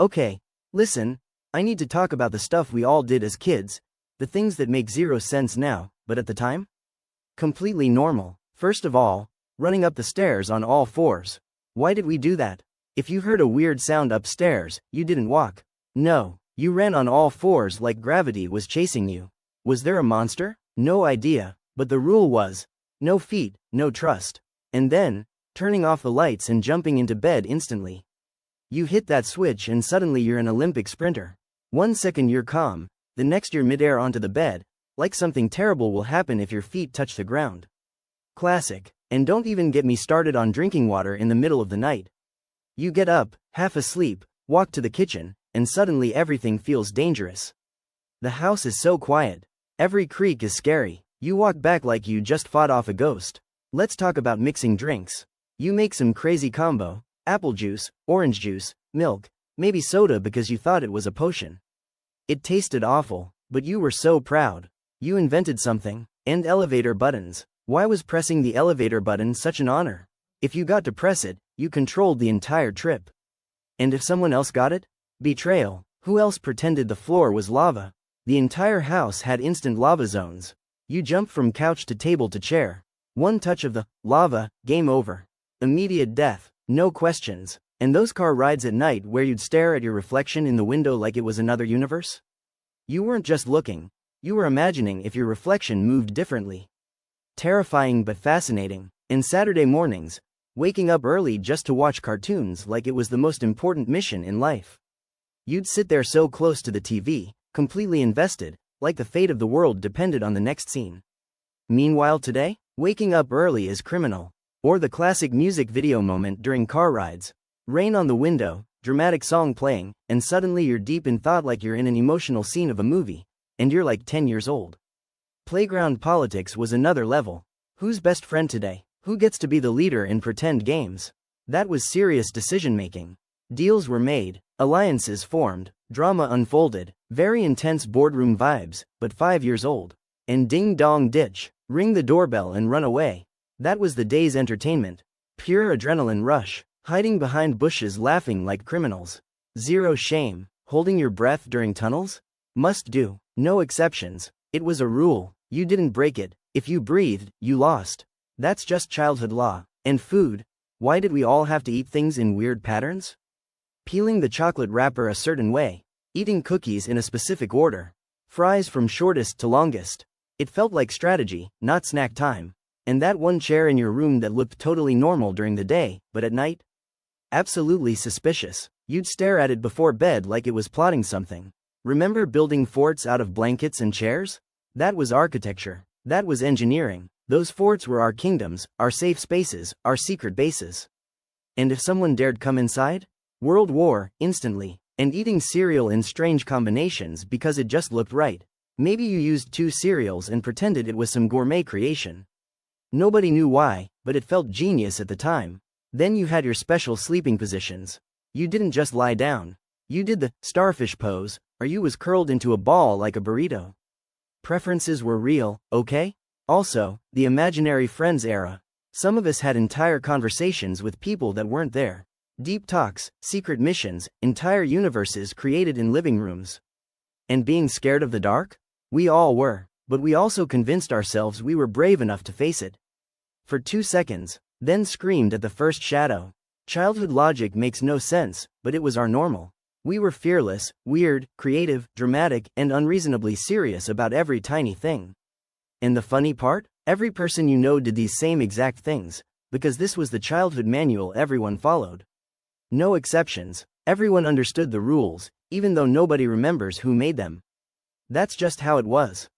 Okay, listen, I need to talk about the stuff we all did as kids, the things that make zero sense now, but at the time? Completely normal. First of all, running up the stairs on all fours. Why did we do that? If you heard a weird sound upstairs, you didn't walk. No, you ran on all fours like gravity was chasing you. Was there a monster? No idea, but the rule was, no feet, no trust. And then, turning off the lights and jumping into bed instantly. You hit that switch and suddenly you're an Olympic sprinter. 1 second you're calm, the next you're midair onto the bed, like something terrible will happen if your feet touch the ground. Classic. And don't even get me started on drinking water in the middle of the night. You get up, half asleep, walk to the kitchen, and suddenly everything feels dangerous. The house is so quiet. Every creak is scary. You walk back like you just fought off a ghost. Let's talk about mixing drinks. You make some crazy combo, apple juice, orange juice, milk, maybe soda because you thought it was a potion. It tasted awful, but you were so proud. You invented something. And elevator buttons. Why was pressing the elevator button such an honor? If you got to press it, you controlled the entire trip. And if someone else got it? Betrayal. Who else pretended the floor was lava? The entire house had instant lava zones. You jump from couch to table to chair. One touch of the lava, game over. Immediate death, no questions. And those car rides at night where you'd stare at your reflection in the window like it was another universe? You weren't just looking, you were imagining if your reflection moved differently. Terrifying but fascinating. And Saturday mornings, waking up early just to watch cartoons like it was the most important mission in life. You'd sit there so close to the TV, completely invested, like the fate of the world depended on the next scene. Meanwhile today, waking up early is criminal. Or the classic music video moment during car rides. Rain on the window, dramatic song playing, and suddenly you're deep in thought like you're in an emotional scene of a movie, and you're like 10 years old. Playground politics was another level. Who's best friend today? Who gets to be the leader in pretend games? That was serious decision-making. Deals were made, alliances formed, drama unfolded, very intense boardroom vibes, but 5 years old. And ding-dong ditch, ring the doorbell and run away. That was the day's entertainment. Pure adrenaline rush, hiding behind bushes laughing like criminals. Zero shame, holding your breath during tunnels? Must do, no exceptions. It was a rule, you didn't break it. If you breathed, you lost. That's just childhood law. And food. Why did we all have to eat things in weird patterns? Peeling the chocolate wrapper a certain way. Eating cookies in a specific order. Fries from shortest to longest. It felt like strategy, not snack time. And that one chair in your room that looked totally normal during the day, but at night? Absolutely suspicious. You'd stare at it before bed like it was plotting something. Remember building forts out of blankets and chairs? That was architecture. That was engineering. Those forts were our kingdoms, our safe spaces, our secret bases. And if someone dared come inside? World War, instantly. And eating cereal in strange combinations because it just looked right. Maybe you used 2 cereals and pretended it was some gourmet creation. Nobody knew why, but it felt genius at the time. Then you had your special sleeping positions. You didn't just lie down. You did the starfish pose, or you was curled into a ball like a burrito. Preferences were real, okay? Also, the imaginary friends era. Some of us had entire conversations with people that weren't there. Deep talks, secret missions, entire universes created in living rooms. And being scared of the dark? We all were, but we also convinced ourselves we were brave enough to face it. For 2 seconds, then screamed at the first shadow. Childhood logic makes no sense, but it was our normal. We were fearless, weird, creative, dramatic, and unreasonably serious about every tiny thing. And the funny part? Every person you know did these same exact things, because this was the childhood manual everyone followed. No exceptions, everyone understood the rules, even though nobody remembers who made them. That's just how it was.